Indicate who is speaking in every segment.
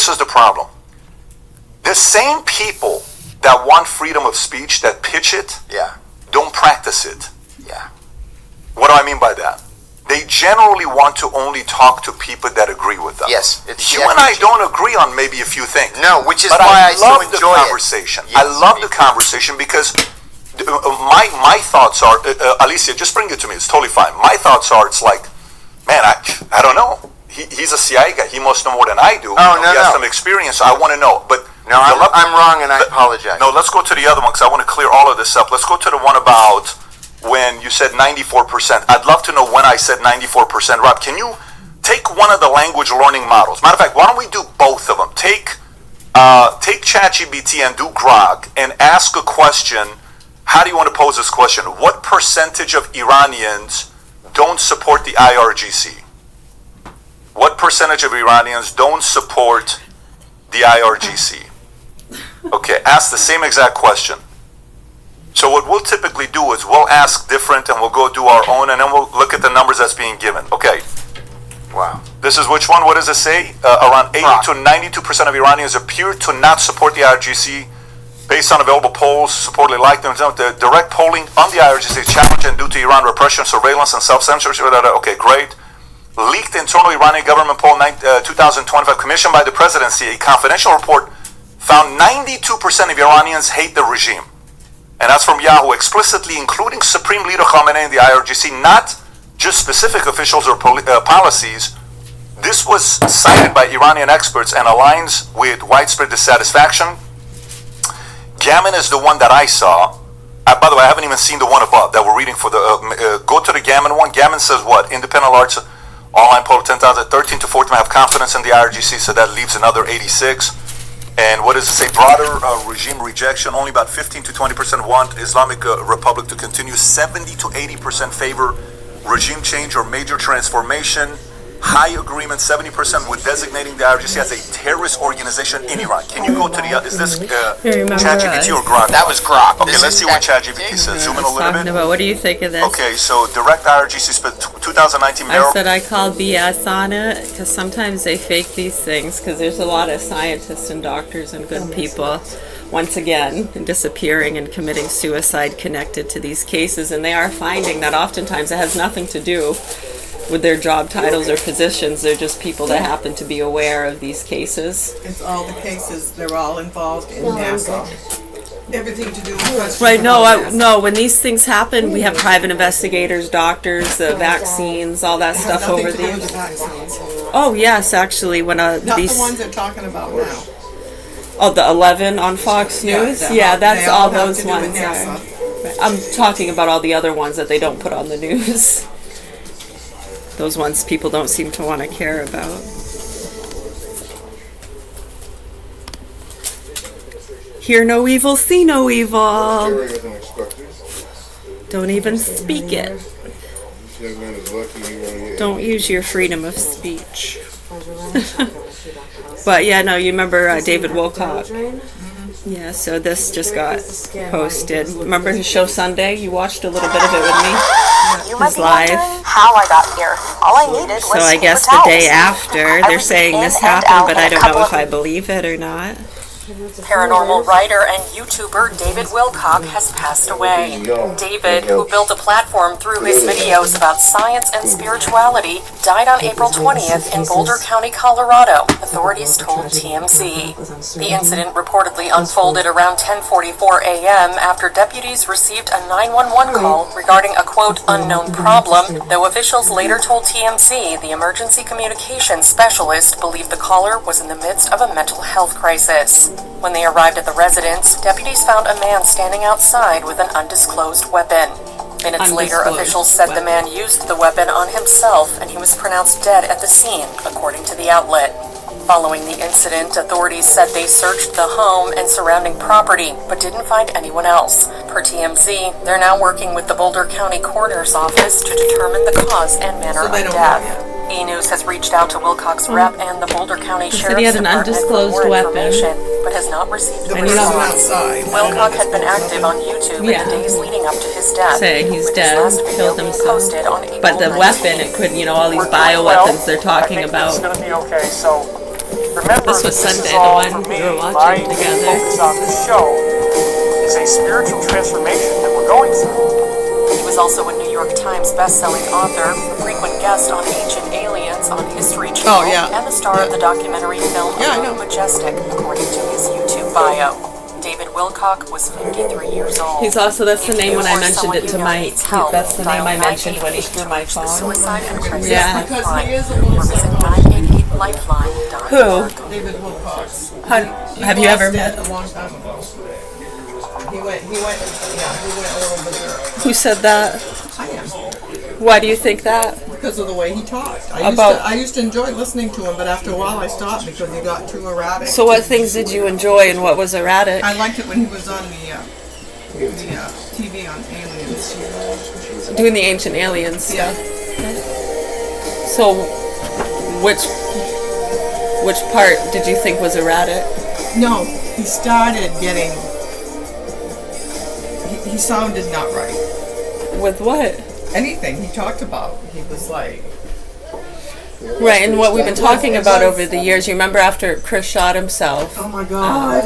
Speaker 1: this is the problem. The same people that want freedom of speech, that pitch it, don't practice it. What do I mean by that? They generally want to only talk to people that agree with them.
Speaker 2: Yes.
Speaker 1: You and I don't agree on maybe a few things.
Speaker 2: No, which is why I so enjoy
Speaker 1: the conversation. I love the conversation because my thoughts are, Alicia, just bring it to me. It's totally fine. My thoughts are, it's like, man, I don't know. He's a CIA guy. He must know more than I do.
Speaker 2: Oh,
Speaker 1: he has some experience. I want to know. But
Speaker 2: no, I'm wrong, and I apologize.
Speaker 1: No, let's go to the other one because I want to clear all of this up. Let's go to the one about when you said 94%. I'd love to know when I said 94%. Rob, can you take one of the language learning models? Matter of fact, why don't we do both of them? Take ChatGPT and do Grok and ask a question. How do you want to pose this question? What percentage of Iranians don't support the IRGC? What percentage of Iranians don't support the IRGC? Okay, ask the same exact question. So what we'll typically do is we'll ask different and we'll go do our own and then we'll look at the numbers that's being given. Okay.
Speaker 2: Wow.
Speaker 1: This is which one? What does it say? Around 80 to 92% of Iranians appear to not support the IRGC. Based on available polls, supportedly like them. The direct polling on the IRGC is challenged and due to Iran repression, surveillance, and self-censorship. Okay, great. Leaked internal Iranian government poll 2025 commissioned by the presidency, a confidential report found 92% of Iranians hate the regime. And that's from Yahoo, explicitly including Supreme Leader Khamenei and the IRGC, not just specific officials or policies. This was cited by Iranian experts and aligns with widespread dissatisfaction. Gammon is the one that I saw. By the way, I haven't even seen the one above that we're reading for the. Go to the Gammon one. Gammon says what? Independent Arts online poll of 10,000, 13 to 14 have confidence in the IRGC, so that leaves another 86. And what does it say? Broader regime rejection. Only about 15 to 20% want Islamic Republic to continue. 70 to 80% favor regime change or major transformation. High agreement, 70% with designating the IRGC as a terrorist organization in Iran. Can you go to the, is this ChatGPT or Grok?
Speaker 2: That was Grok.
Speaker 1: Okay, let's see what ChatGPT says. Zoom in a little bit.
Speaker 3: What do you think of this?
Speaker 1: Okay, so direct IRGC spent 2019
Speaker 3: I said I called BS on it because sometimes they fake these things because there's a lot of scientists and doctors and good people once again disappearing and committing suicide connected to these cases, and they are finding that oftentimes it has nothing to do with their job titles or positions. They're just people that happen to be aware of these cases.
Speaker 4: It's all the cases. They're all involved in NASA. Everything to do with
Speaker 3: Right, no, when these things happen, we have private investigators, doctors, the vaccines, all that stuff over there. Oh, yes, actually, when
Speaker 4: Not
Speaker 3: these...
Speaker 4: the ones they're talking about now.
Speaker 3: Oh, the 11 on Fox News? Yeah, that's all those ones. I'm talking about all the other ones that they don't put on the news. Those ones people don't seem to want to care about. Hear no evil, see no evil. Don't even speak it. Don't use your freedom of speech. But yeah, no, you remember David Wilcock? Yeah, so this just got posted. Remember his show Sunday? You watched a little bit of it with me?
Speaker 5: You might
Speaker 3: His
Speaker 5: be
Speaker 3: live.
Speaker 5: wondering how I got here. All I needed was
Speaker 3: So I guess the day after, they're saying this happened, but I don't know if I believe it or not.
Speaker 5: Paranormal writer and YouTuber David Wilcock has passed away. David, who built a platform through his videos about science and spirituality, died on April 20th in Boulder County, Colorado, authorities told TMZ. The incident reportedly unfolded around 10:44 a.m. after deputies received a 911 call regarding a quote unknown problem, though officials later told TMZ the emergency communications specialist believed the caller was in the midst of a mental health crisis. When they arrived at the residence, deputies found a man standing outside with an undisclosed weapon. Minutes later, officials said the man used the weapon on himself and he was pronounced dead at the scene, according to the outlet. Following the incident, authorities said they searched the home and surrounding property, but didn't find anyone else. Per TMZ, they're now working with the Boulder County Coroner's Office to determine the cause and manner of death. E-News has reached out to Wilcock's rep and the Boulder County Sheriff's Department for more information, but has not received a response. Wilcock had been active on YouTube in the days leading up to his death.
Speaker 3: Saying he's dead, killed himself. But the weapon, it could, all these bioweapons they're talking about.
Speaker 1: It's going to be okay, so
Speaker 6: Remember,
Speaker 3: This was
Speaker 6: is
Speaker 3: Sunday, the
Speaker 6: all
Speaker 3: one
Speaker 6: for
Speaker 3: we
Speaker 6: me.
Speaker 3: were watching
Speaker 6: My
Speaker 3: together.
Speaker 6: focus on this show is a spiritual transformation that we're going through.
Speaker 5: He was also a New York Times best-selling author, frequent guest on Ancient Aliens on History Channel, and the star of the documentary film Majestic, according to his YouTube bio. David Wilcock was 53 years old.
Speaker 3: He's also, that's the name when I mentioned it to my,
Speaker 5: needs help,
Speaker 3: that's the name I
Speaker 5: dial
Speaker 3: mentioned when he threw my
Speaker 5: 988
Speaker 3: phone.
Speaker 5: Suicide and Crisis
Speaker 3: Yeah.
Speaker 4: Because
Speaker 5: Hotline,
Speaker 4: he is a
Speaker 5: or
Speaker 4: little
Speaker 5: visit
Speaker 4: psychotic.
Speaker 5: 988lifeline.org.
Speaker 3: Who?
Speaker 4: David Wilcox.
Speaker 3: Have you ever
Speaker 4: He
Speaker 3: met?
Speaker 4: lost it a long time ago. He went a little berserk.
Speaker 3: Who said that?
Speaker 4: I am.
Speaker 3: Why do you think that?
Speaker 4: Because of the way he talked.
Speaker 3: About-
Speaker 4: I used to enjoy listening to him, but after a while I stopped because he got too erratic.
Speaker 3: So what things did you enjoy and what was erratic?
Speaker 4: I liked it when he was on the TV on aliens.
Speaker 3: Doing the Ancient Aliens stuff.
Speaker 4: Yeah.
Speaker 3: So, which part did you think was erratic?
Speaker 4: No, he started getting. He sounded not right.
Speaker 3: With what?
Speaker 4: Anything he talked about, he was like.
Speaker 3: Right, and what we've been talking about over the years, you remember after Chris shot himself,
Speaker 4: Oh my God.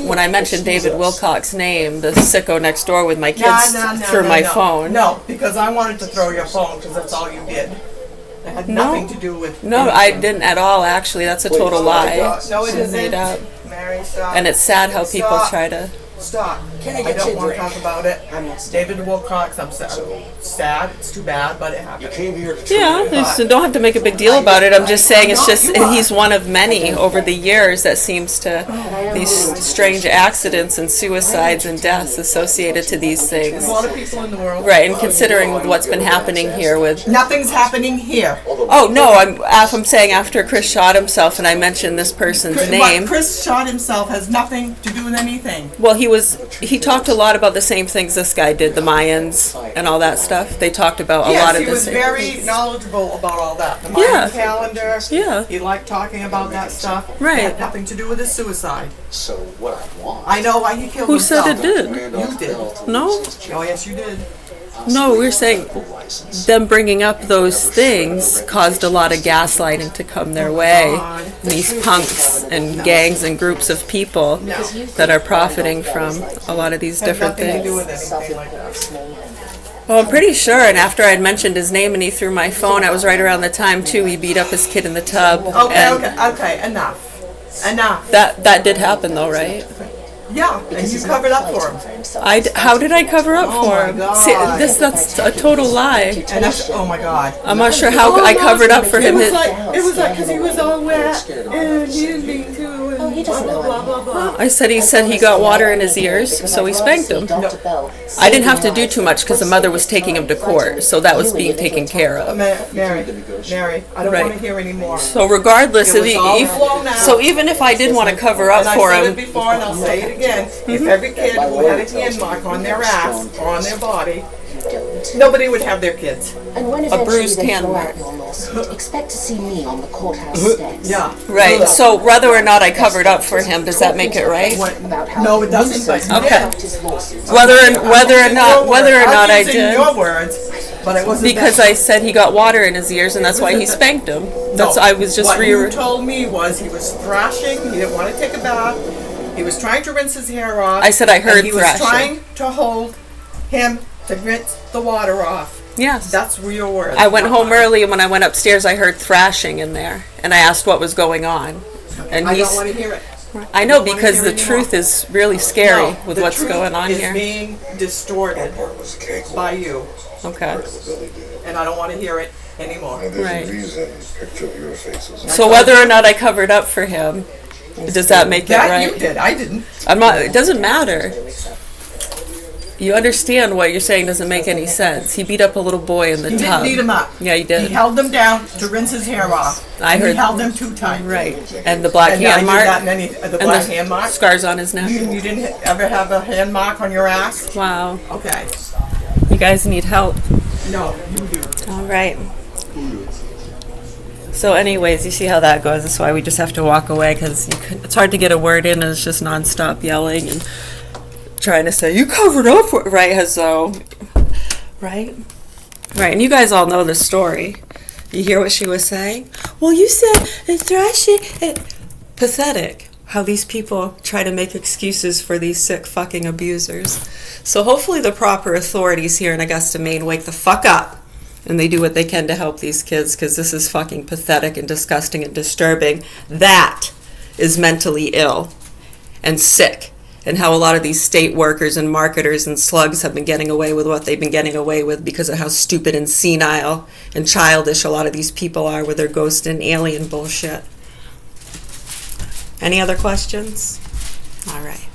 Speaker 3: when I mentioned David Wilcock's name, the sicko next door with my
Speaker 4: No,
Speaker 3: kids
Speaker 4: no, no,
Speaker 3: through
Speaker 4: no,
Speaker 3: my
Speaker 4: no.
Speaker 3: phone.
Speaker 4: No, because I wanted to throw your phone because that's all you did. It had nothing to do with.
Speaker 3: No, I didn't at all, actually. That's a total lie.
Speaker 4: No, it
Speaker 3: It's made
Speaker 4: isn't.
Speaker 3: up.
Speaker 4: Mary, stop.
Speaker 3: And it's sad how people
Speaker 4: Stop.
Speaker 3: try to...
Speaker 4: Stop. I don't want to talk about it. David Wilcox, I'm sad. It's too bad, but it happened.
Speaker 3: Yeah, you don't have to make a big deal about it. I'm just saying it's just, he's one of many over the years that seems to, these strange accidents and suicides and deaths associated to these things.
Speaker 4: There's a lot of people in the world.
Speaker 3: Right, and considering what's been happening here with...
Speaker 4: Nothing's happening here.
Speaker 3: Oh, no, I'm saying after Chris shot himself and I mentioned this person's
Speaker 4: What
Speaker 3: name.
Speaker 4: Chris shot himself has nothing to do with anything.
Speaker 3: Well, he talked a lot about the same things this guy did, the Mayans and all that stuff. They talked about a lot
Speaker 4: Yes,
Speaker 3: of
Speaker 4: he
Speaker 3: the
Speaker 4: was
Speaker 3: same
Speaker 4: very
Speaker 3: things.
Speaker 4: knowledgeable about all that. The Mayan
Speaker 3: Yeah.
Speaker 4: calendar.
Speaker 3: Yeah.
Speaker 4: He liked talking about that stuff.
Speaker 3: Right.
Speaker 4: It had nothing to do with his suicide.
Speaker 7: So what I want.
Speaker 4: I know why he killed
Speaker 3: Who
Speaker 4: himself.
Speaker 3: said it did?
Speaker 4: You did.
Speaker 3: No?
Speaker 4: Oh, yes, you did.
Speaker 3: No, we're saying them bringing up those things caused a lot of gaslighting to come their way. These punks and gangs and groups of people that are profiting from a lot of these
Speaker 4: Had
Speaker 3: different
Speaker 4: nothing to do
Speaker 3: things.
Speaker 4: with anything like that.
Speaker 3: Well, I'm pretty sure, and after I'd mentioned his name and he threw my phone, I was right around the time, too, he beat up his kid in the tub.
Speaker 4: Okay, enough. Enough.
Speaker 3: That did happen, though, right?
Speaker 4: Yeah, and you covered up for him.
Speaker 3: How did I cover up
Speaker 4: Oh
Speaker 3: for
Speaker 4: my
Speaker 3: him?
Speaker 4: God.
Speaker 3: See, that's a total lie.
Speaker 4: And that's, oh my God.
Speaker 3: I'm not sure how I covered up for him.
Speaker 4: It was like, because he was all wet, and he didn't mean to, and
Speaker 7: he doesn't know
Speaker 4: blah, blah, blah, blah.
Speaker 3: I said he got water in his ears, so he spanked him. I didn't have to do too much because the mother was taking him to court, so that was being taken care of.
Speaker 4: Mary, I don't
Speaker 3: Right.
Speaker 4: want to hear anymore.
Speaker 3: So regardless,
Speaker 4: It was all blown out.
Speaker 3: so even if I did want to cover up
Speaker 4: And I
Speaker 3: for
Speaker 4: said it
Speaker 3: him,
Speaker 4: before, and I'll say it again. If every kid who had a hand mark on their ass or on their body, nobody would have their kids.
Speaker 7: And when
Speaker 3: A bruised hand
Speaker 7: mark. Expect to see me on the courthouse steps.
Speaker 4: Yeah.
Speaker 3: right? So whether or not I covered up for him, does that make it right?
Speaker 4: No, it doesn't, but you
Speaker 3: Okay.
Speaker 4: did.
Speaker 3: Whether or not I
Speaker 4: I'm using
Speaker 3: did.
Speaker 4: your words, but it wasn't
Speaker 3: Because
Speaker 4: that.
Speaker 3: I said he got water in his ears, and that's why he spanked him. That's I was just
Speaker 4: What you told me was he was thrashing. He didn't want to take a bath. He was trying to rinse his hair off.
Speaker 3: I said I heard
Speaker 4: and he
Speaker 3: thrashing.
Speaker 4: was trying to hold him to rinse the water off.
Speaker 3: Yes.
Speaker 4: That's real words.
Speaker 3: I went home early, and when I went upstairs, I heard thrashing in there, and I asked what was going on. And
Speaker 4: I
Speaker 3: he's,
Speaker 4: don't want to hear it.
Speaker 3: I know
Speaker 4: don't wanna
Speaker 3: because
Speaker 4: hear
Speaker 3: the
Speaker 4: it
Speaker 3: truth
Speaker 4: anymore.
Speaker 3: is really scary
Speaker 4: No,
Speaker 3: with
Speaker 4: the
Speaker 3: what's
Speaker 4: truth
Speaker 3: going on
Speaker 4: is
Speaker 3: here.
Speaker 4: being distorted by you,
Speaker 3: Okay.
Speaker 4: and I don't want to hear it anymore.
Speaker 3: Right.
Speaker 8: Picture of your faces.
Speaker 3: So whether or not I covered up for him, does that make it
Speaker 4: That
Speaker 3: right?
Speaker 4: you did. I didn't.
Speaker 3: I'm not. It doesn't matter. You understand what you're saying doesn't make any sense. He beat up a little boy in the
Speaker 4: He
Speaker 3: tub.
Speaker 4: didn't beat him up.
Speaker 3: Yeah, he did.
Speaker 4: He held him down to rinse his hair off.
Speaker 3: I
Speaker 4: And
Speaker 3: heard-
Speaker 4: He held him too tight.
Speaker 3: Right. And the black
Speaker 4: And I
Speaker 3: hand
Speaker 4: knew
Speaker 3: mark.
Speaker 4: that, and then the
Speaker 3: and
Speaker 4: black
Speaker 3: the
Speaker 4: hand mark.
Speaker 3: scars on his neck.
Speaker 4: You didn't ever have a hand mark on your ass?
Speaker 3: Wow.
Speaker 4: Okay.
Speaker 3: You guys need help.
Speaker 4: No, you do.
Speaker 3: All right. So anyways, you see how that goes. That's why we just have to walk away because it's hard to get a word in and it's just nonstop yelling and trying to say, you covered up for it, right, as though, right? Right, and you guys all know the story. You hear what she was saying? Well, you said it's thrashing. pathetic how these people try to make excuses for these sick fucking abusers. So hopefully the proper authorities here in Augusta, Maine wake the fuck up and they do what they can to help these kids, because this is fucking pathetic and disgusting and disturbing. That is mentally ill and sick, and how a lot of these state workers and marketers and slugs have been getting away with what they've been getting away with because of how stupid and senile and childish a lot of these people are with their ghost and alien bullshit. Any other questions? All right.